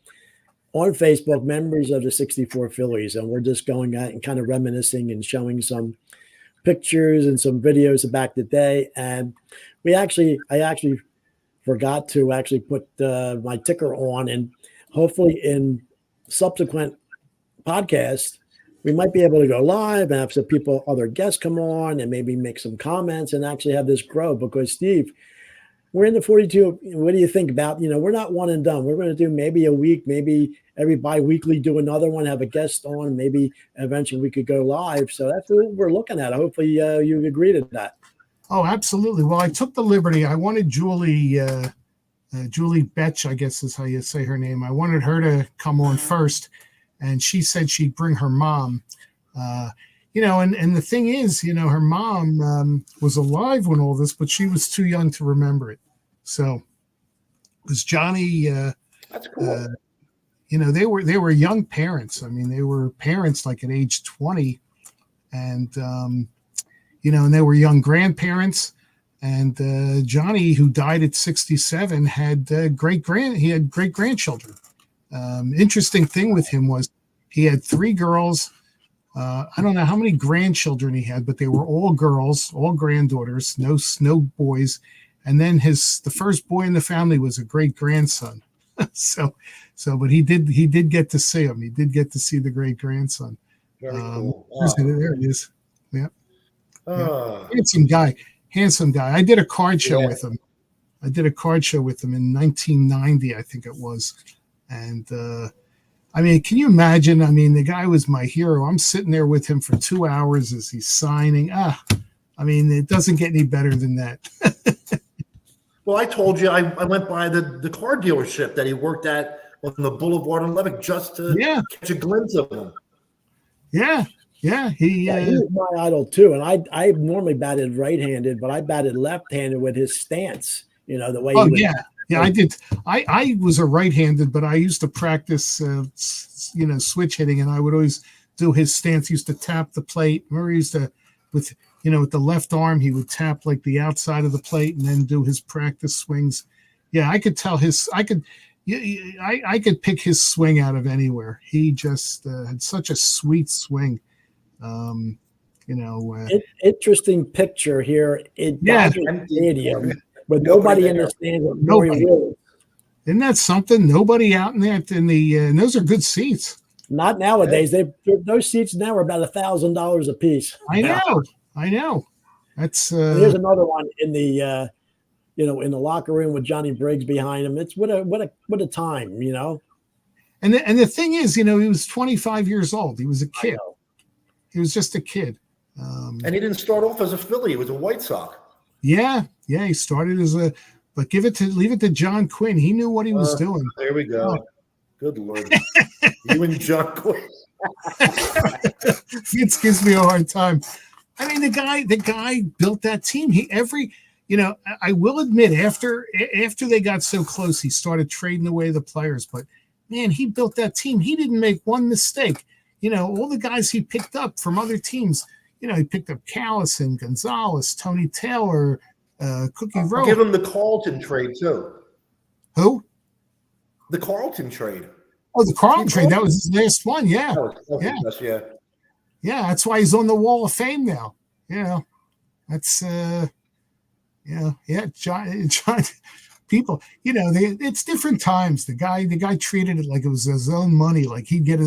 on Facebook, members of the 64 Phillies. And we're just going out and kind of reminiscing and showing some pictures and some videos of back the day. And I actually forgot to actually put my ticker on, and hopefully in subsequent podcasts, we might be able to go live and have some other guests come on and maybe make some comments and actually have this grow. Because Steve, we're in the 42. What do you think about, we're not one and done. We're going to do maybe a week, maybe every bi-weekly do another one, have a guest on, maybe eventually we could go live. So that's what we're looking at. Hopefully you agree to that. Oh, absolutely. Well, I took the liberty. I wanted Julie Betch, I guess is how you say her name. I wanted her to come on first, and she said she'd bring her mom. And the thing is, her mom was alive when all this, but she was too young to remember it. So, because Johnny, that's cool. They were young parents. I mean, they were parents like at age 20, and and they were young grandparents. And Johnny, who died at 67, had great grandchildren. Interesting thing with him was he had 3 girls. I don't know how many grandchildren he had, but they were all girls, all granddaughters, no boys. And then the first boy in the family was a great grandson. But he did get to see him. He did get to see the great grandson. Very cool. There it is. Yeah. Handsome guy. I did a card show with him. in 1990, I think it was. And I mean, can you imagine? I mean, the guy was my hero. I'm sitting there with him for 2 hours as he's signing. I mean, it doesn't get any better than that. Well, I told you I went by the car dealership that he worked at on the Boulevard in Lubbock just to catch a glimpse of him. Yeah. He was my idol too, and I normally batted right-handed, but I batted left-handed with his stance. The way. Yeah, I did. I was a right-handed, but I used to practice, switch hitting, and I would always do his stance. He used to tap the plate. Remember, he used to with the left arm, he would tap like the outside of the plate, and then do his practice swings. Yeah, I could tell I could pick his swing out of anywhere. He just had such a sweet swing. Interesting picture here in Dodger Stadium with nobody in the stands. Nobody. Isn't that something? Nobody out in there and those are good seats. Not nowadays. Those seats now are about $1,000 a piece. I know. That's Here's another one in the in the locker room with Johnny Briggs behind him. It's what a time, And the thing is, he was 25 years old. He was a kid. He was just a kid. And he didn't start off as a Philly. He was a White Sox. Yeah. He started but leave it to John Quinn. He knew what he was doing. There we go. Oh. Good Lord. You and John Quinn. It gives me a hard time. I mean, the guy built that team. I will admit, after they got so close, he started trading away the players. But man, he built that team. He didn't make one mistake. All the guys he picked up from other teams. He picked up Callison, Gonzalez, Tony Taylor, Cookie Rowe. Give him the Carlton trade too. Who? The Carlton trade. Oh, the Carlton trade. That was his last one. Yeah. Yeah. Yeah, that's why he's on the Wall of Fame now. That's John people, it's different times. The guy treated it like it was his own money, like he'd get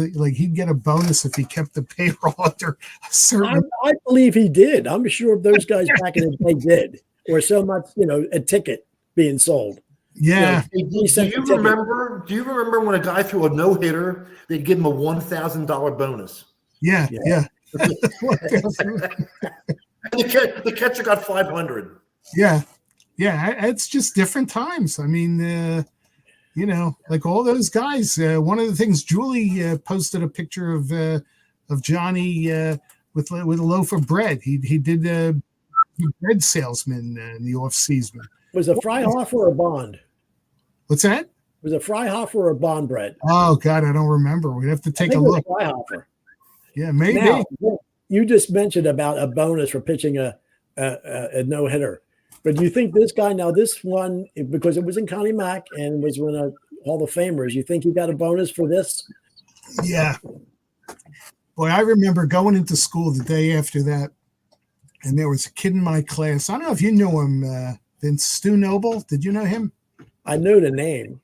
a bonus if he kept the payroll under a certain. I believe he did. I'm sure those guys back in the day did, or so much, a ticket being sold. Yeah. Do you remember when a guy threw a no-hitter, they'd give him a $1,000 bonus? Yeah. The catcher got 500. Yeah, it's just different times. I mean, like all those guys. One of the things, Julie posted a picture of Johnny with a loaf of bread. He did a bread salesman in the off season. Was it Freihofer or Bond? What's that? Was it Freihofer or Bond bread? Oh God, I don't remember. We'd have to take a look. Freihofer. Yeah, maybe. Now, you just mentioned about a bonus for pitching a no hitter, but do you think this guy, now this one, because it was in Connie Mack and was one of Hall of Famers, you think he got a bonus for this? Yeah. Boy, I remember going into school the day after that, and there was a kid in my class. I don't know if you knew him, Vince Stu Noble. Did you know him? I knew the name.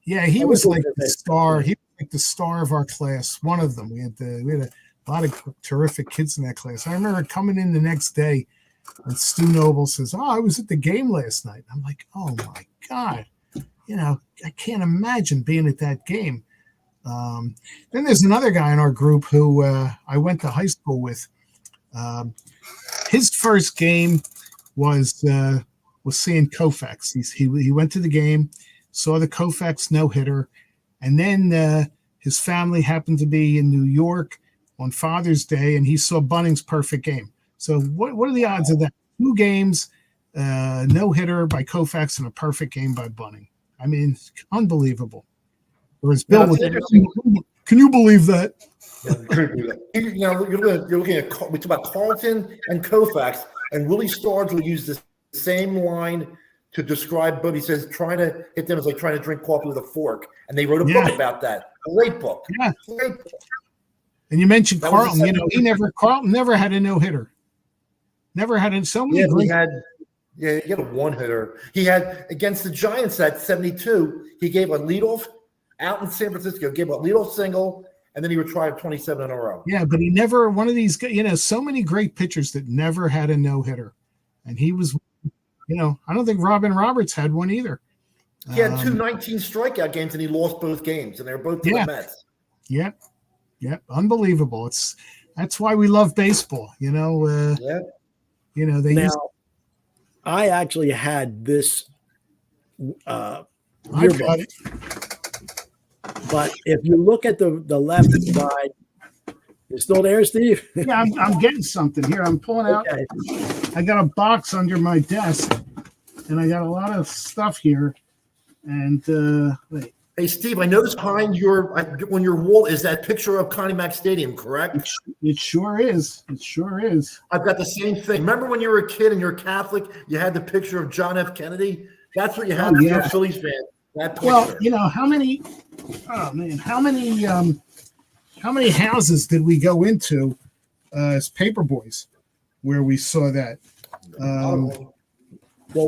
Yeah, he was like the star. He was like the star of our class. One of them. We had a lot of terrific kids in that class. I remember coming in the next day, and Stu Noble says, "Oh, I was at the game last night." I'm like, "Oh my God, I can't imagine being at that game." Then there's another guy in our group who I went to high school with. His first game was seeing Koufax. He went to the game, saw the Koufax no-hitter, and then his family happened to be in New York on Father's Day, and he saw Bunning's perfect game. So what are the odds of that? 2 games, no-hitter by Koufax and a perfect game by Bunning. I mean, unbelievable. Whereas Bill was, can you believe that? You're looking at, we talk about Carlton and Koufax, and Willie Stargell will use the same line to describe, but he says trying to hit them is like trying to drink coffee with a fork. And they wrote a book about that. Great book. Yeah. Great book. And you mentioned Carlton. Carlton never had a no-hitter. Never had so many. He had a one-hitter. He had against the Giants at 72. He gave a leadoff out in San Francisco. Gave a leadoff single, and then he retired 27 in a row. Yeah, but he never one of these. So many great pitchers that never had a no-hitter, and he was. I don't think Robin Roberts had one either. He had 2 19 strikeout games, and he lost both games, and they were both to the Mets. Yep, unbelievable. That's why we love baseball. I actually had this I got it. But if you look at the left side, you still there, Steve? Yeah, I'm getting something here. I'm pulling out. Okay. I got a box under my desk, and I got a lot of stuff here. And wait. Hey, Steve, I noticed behind on your wall is that picture of Connie Mack Stadium, correct? It sure is. It sure is. I've got the same thing. Remember when you were a kid and you're Catholic, you had the picture of John F. Kennedy? That's what you had for a Phillies fan. That picture. Well, how many houses did we go into as paper boys where we saw that? Well,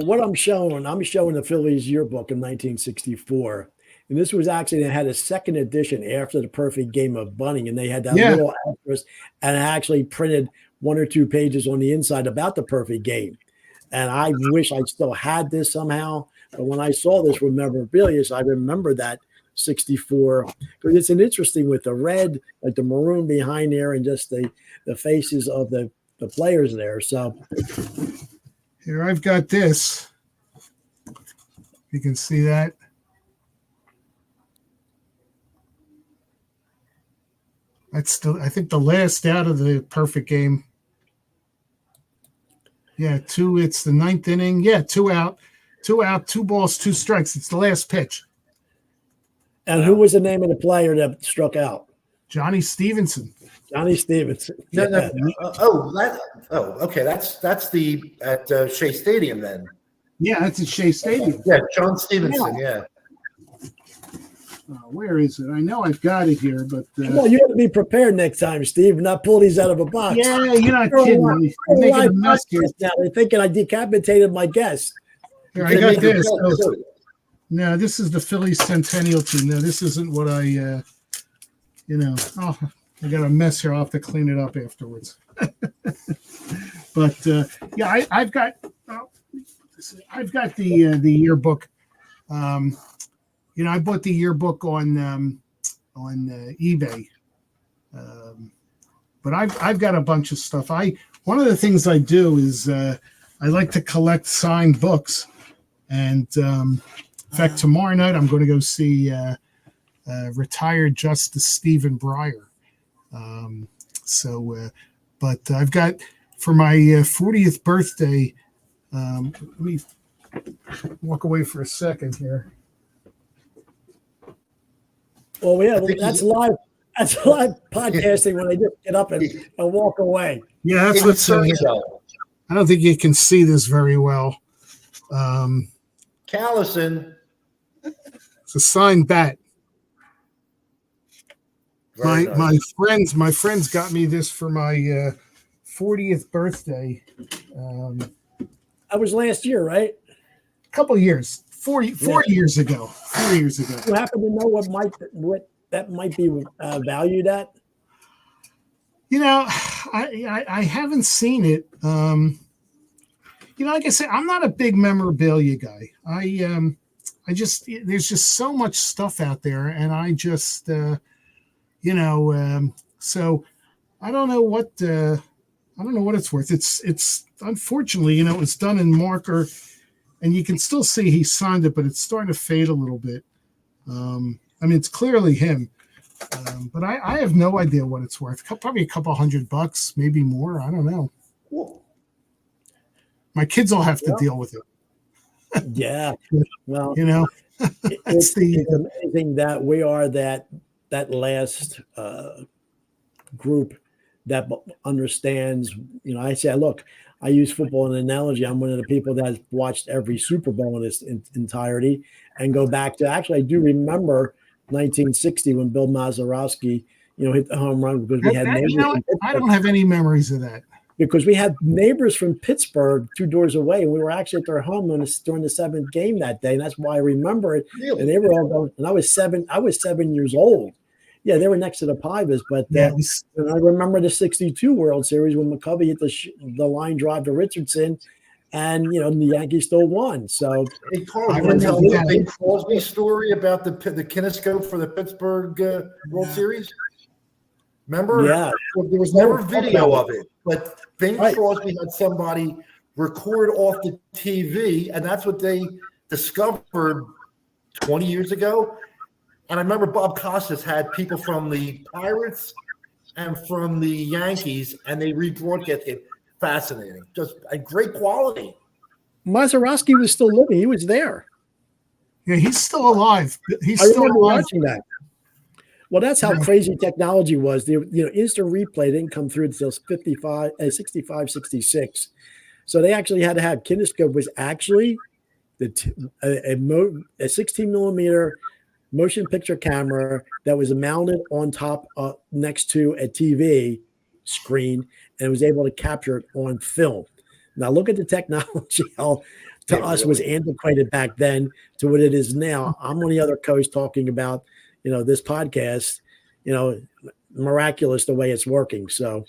what I'm showing the Phillies yearbook in 1964. And this was actually, they had a second edition after the perfect game of bunting, and they had that Yeah. little asterisk, and I actually printed 1 or 2 pages on the inside about the perfect game. And I wish I still had this somehow. But when I saw this with memorabilia, I remember that 64, because it's an interesting with the red, like the maroon behind there, and just the faces of the players there. So Here I've got this. You can see that. That's still, I think, the last out of the perfect game. Yeah, 2. It's the 9th inning. Yeah, 2 out, 2 balls, 2 strikes. It's the last pitch. And who was the name of the player that struck out? Johnny Stevenson. Johnny Stevenson. No, Yeah. Okay. That's the at Shea Stadium then. Yeah, that's at Shea Stadium. Yeah, John Stevenson. Yeah. Where is it? I know I've got it here, but Well, you got to be prepared next time, Steve. Not pull these out of a box. yeah, you're not kidding me. You're making a mess here. Now they're thinking I decapitated my guest. Here, I got this. No, this is the Phillies Centennial team. No, this isn't what I, I got a mess here. I'll have to clean it up afterwards. But yeah, I've got the yearbook. I bought the yearbook on eBay. But I've got a bunch of stuff. One of the things I do is I like to collect signed books, and in fact, tomorrow night I'm going to go see retired Justice Stephen Breyer. But I've got for my 40th birthday. Let me walk away for a second here. Well, yeah, that's live. That's live podcasting when I just get up and walk away. Yeah, that's what's. I don't think you can see this very well. Callison. It's a signed bat. My friends got me this for my 40th birthday. That was last year, right? A couple of years. 4 years ago. 4 years ago. You happen to know what that might be valued at? I haven't seen it. Like I said, I'm not a big memorabilia guy. There's just so much stuff out there, and I just so I don't know what it's worth. It's unfortunately, it's done in marker, and you can still see he signed it, but it's starting to fade a little bit. It's clearly him, but I have no idea what it's worth. Probably a couple $100, maybe more. I don't know. My kids will have to deal with it. Yeah, well, it's amazing that we are that last group that understands. I say, look, I use football in an analogy. I'm one of the people that has watched every Super Bowl in its entirety, and go back to, actually, I do remember 1960 when Bill Mazeroski, hit the home run, because we had neighbors. I don't have any memories of that. Because we had neighbors from Pittsburgh 2 doors away, and we were actually at their home during the 7th game that day, and that's why I remember it. Really? And they were all going, and I was 7 years old. Yeah, they were next to the Pivas, but and I remember the '62 World Series when McCovey hit the line drive to Richardson, and the Yankees still won. So hey, Carl, you want to tell me the Bing Crosby story about the kinescope for the Pittsburgh World Series? Remember? Yeah. There was never video of it, but Bing Crosby had somebody record off the TV, and that's what they discovered 20 years ago. And I remember Bob Costas had people from the Pirates and from the Yankees, and they rebroadcast it. Fascinating. Just a great quality. Mazeroski was still living. He was there. Yeah, he's still alive. I remember watching that. Well, that's how crazy technology was. Instant replay didn't come through until 65, 66. So they actually had to have kinescope was actually a 16 millimeter motion picture camera that was mounted on top next to a TV screen, and was able to capture it on film. Now look at the technology, how to us was antiquated back then to what it is now. I'm on the other coast talking about, this podcast, miraculous the way it's working. So,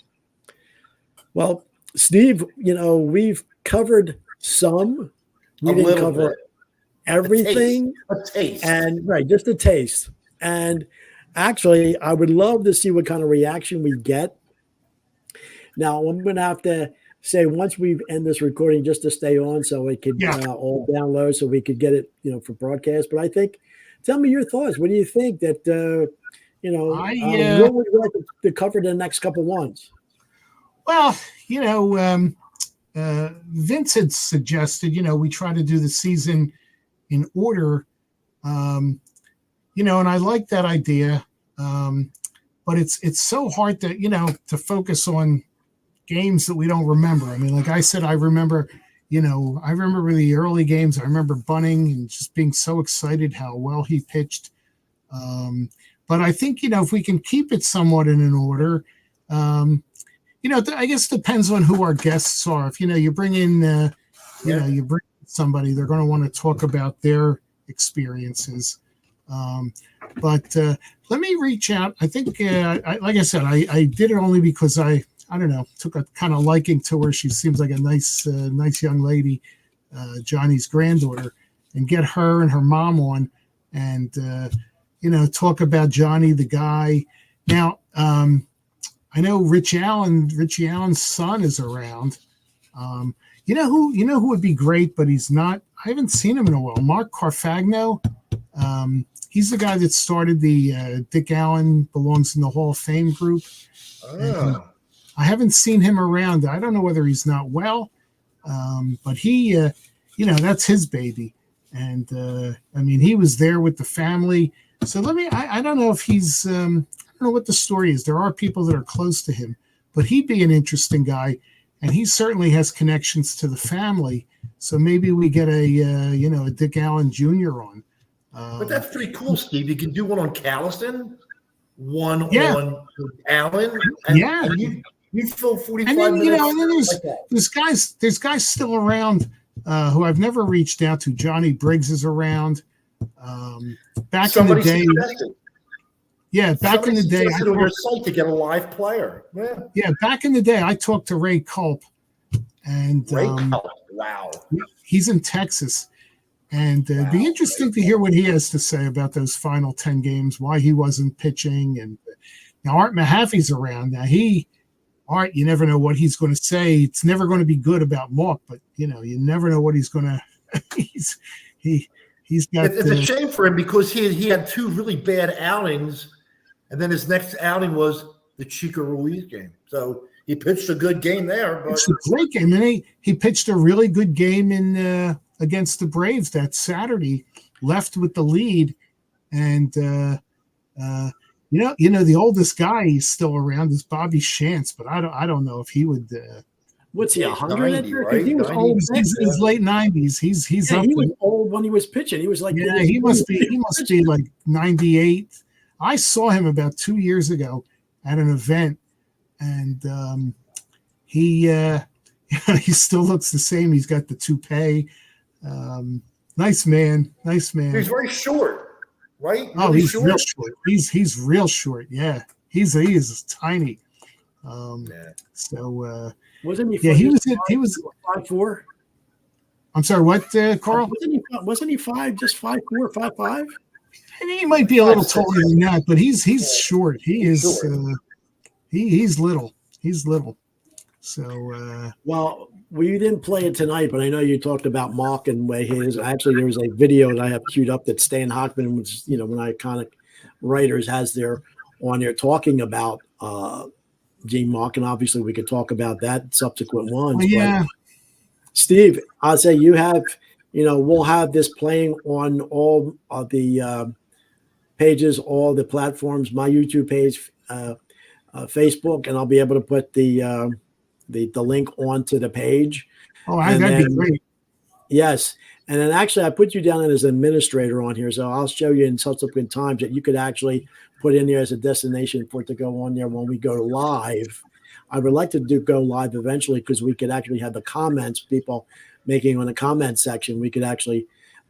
well, Steve, we've covered some. We didn't cover everything. A taste. And right, just a taste. And actually, I would love to see what kind of reaction we get. Now, I'm going to have to say once we end this recording, just to stay on, so it could all download, so we could get it, for broadcast. But I think, tell me your thoughts. What do you think that what would you like to cover the next couple ones? Well, Vince had suggested, we try to do the season in order, and I like that idea. But it's so hard to, to focus on games that we don't remember. I mean, like I said, I remember the early games. I remember Bunning and just being so excited how well he pitched. But I think, if we can keep it somewhat in an order, I guess it depends on who our guests are. If, you bring in, you bring somebody, they're going to want to talk about their experiences. But let me reach out. I think, like I said, I did it only because I don't know, took a kind of liking to her. She seems like a nice young lady, Johnny's granddaughter, and get her and her mom on and, talk about Johnny, the guy. Now, I know Richie Allen's son is around. Who would be great, but he's not. I haven't seen him in a while. Mark Carfagno. He's the guy that started the Dick Allen Belongs in the Hall of Fame group. I haven't seen him around. I don't know whether he's not well, but he, that's his baby. And, he was there with the family. So I don't know if he's, I don't know what the story is. There are people that are close to him, but he'd be an interesting guy. And he certainly has connections to the family. So maybe we get a Dick Allen Jr. on. But that's pretty cool, Steve. You can do one on Callison, one on Allen, and you fill 45 minutes. And then there's guys still around who I've never reached out to. Johnny Briggs is around. Back in the day. Back in the day, I on your site to get a live player. Back in the day, I talked to Ray Culp, and Ray Culp, wow, he's in Texas, and it'd be interesting to hear what he has to say about those final 10 games, why he wasn't pitching. And now Art Mahaffey's around. Now Art, you never know what he's going to say. It's never going to be good about Mark, but you never know what he's going to. He's got. It's a shame for him because he had two really bad outings. And then his next outing was the Chico Ruiz game. So he pitched a good game there. But it's a great game. And he pitched a really good game in against the Braves that Saturday, left with the lead. And, the oldest guy he's still around is Bobby Shantz, but I don't know if he would. What's he, 100? Right? He was old. He's in his late 90s. He's up. He was old when he was pitching. He was like, he must be like 98. I saw him about 2 years ago at an event, and he still looks the same. He's got the toupee. Nice man. He's very short, right? Oh, he's short. Real short. He's real short. Yeah, he is tiny. So wasn't he? Yeah, he was 5'4". I'm sorry, what, Carl? Wasn't he 5'4", 5'5"? I think he might be a little taller than that, but he's short. He is he's little. He's little. So well, we didn't play it tonight, but I know you talked about Mark and way his. Actually, there was a video that I have queued up that Stan Hochman, which one of iconic writers, has there on there talking about Gene Mark, and obviously we could talk about that subsequent ones. Yeah, but Steve, I'll say you have. We'll have this playing on all of the pages, all the platforms, my YouTube page, Facebook, and I'll be able to put the link onto the page. Oh, that'd be great. Yes. And then actually I put you down as an administrator on here. So I'll show you in subsequent times that you could actually put in there as a destination for it to go on there when we go live. I would like to go live eventually because we could actually have the comments, people making on the comment section. We could actually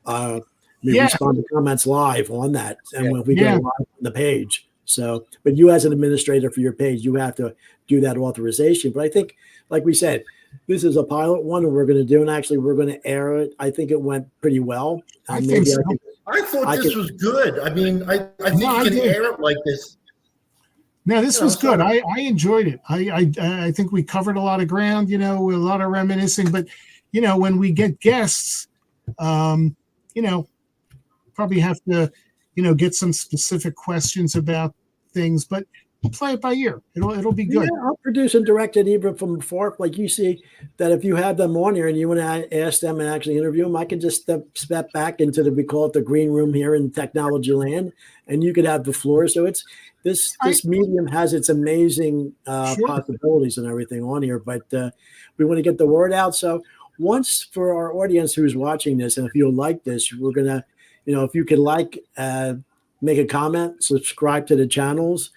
respond to comments live on that, and when we go live on the page. So, but you as an administrator for your page, you have to do that authorization. But I think, like we said, this is a pilot one, and we're going to do, and actually we're going to air it. I think it went pretty well. I think so. I thought this was good. I mean, I think you can air it like this. No, this was good. I enjoyed it. I think we covered a lot of ground, a lot of reminiscing. But, when we get guests, probably have to, get some specific questions about things. But we'll play it by ear. It'll be good. Yeah, I'll produce and direct it even from afar. Like you see that if you have them on here and you want to ask them and actually interview them, I can just step back into we call it the green room here in Technology Land, and you could have the floor. So it's this medium has its amazing possibilities and everything on here, but we want to get the word out. So once for our audience who's watching this, and if you like this, we're going to, if you could make a comment, subscribe to the channels,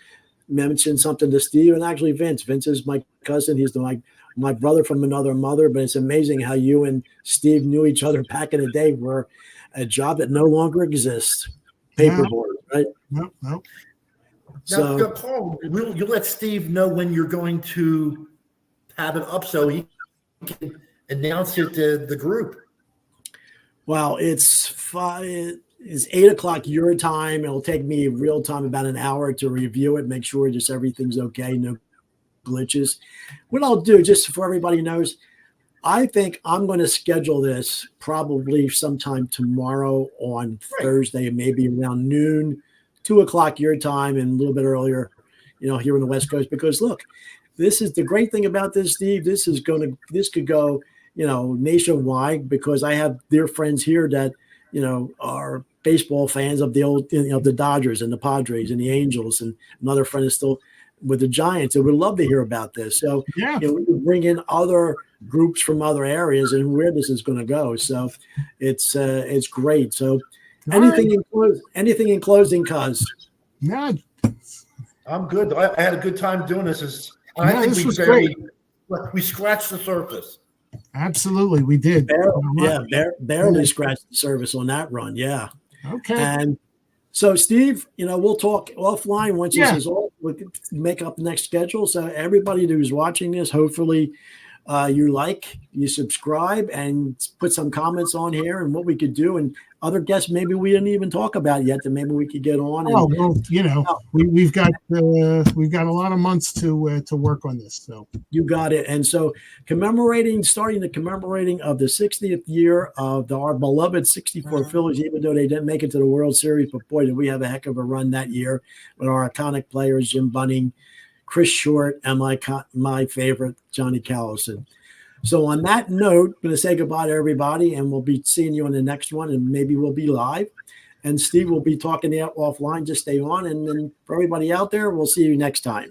mention something to Steve, and actually Vince. Vince is my cousin. He's my brother from another mother, but it's amazing how you and Steve knew each other back in the day for a job that no longer exists. Paperboard, right? No. So, now, Paul, you let Steve know when you're going to have it up so he can announce it to the group. Well, it's 8 o'clock your time. It'll take me real time about an hour to review it, make sure just everything's okay, no glitches. What I'll do, just so everybody knows, I think I'm going to schedule this probably sometime tomorrow on Thursday, maybe around noon, 2 o'clock your time, and a little bit earlier, here on the West Coast. Because look, this is the great thing about this, Steve. This could go, nationwide, because I have dear friends here that, are baseball fans of the old, the Dodgers and the Padres and the Angels, and another friend is still with the Giants. And would love to hear about this. So we can bring in other groups from other areas and where this is going to go. So it's great. So anything in closing, cuz? No, I'm good. I had a good time doing this. I think we scratched the surface. Absolutely, we did. Barely scratched the surface on that run. Yeah. Okay. And so, Steve, we'll talk offline once this is all. We can make up the next schedule. So everybody who's watching this, hopefully you subscribe and put some comments on here and what we could do, and other guests maybe we didn't even talk about yet that maybe we could get on. We've got a lot of months to work on this. So you got it. And so starting the commemorating of the 60th year of our beloved 64 Phillies, even though they didn't make it to the World Series, but boy, did we have a heck of a run that year with our iconic players, Jim Bunning, Chris Short, and my favorite, Johnny Callison. So on that note, I'm going to say goodbye to everybody, and we'll be seeing you on the next one, and maybe we'll be live. And Steve will be talking offline. Just stay on. And then for everybody out there, we'll see you next time.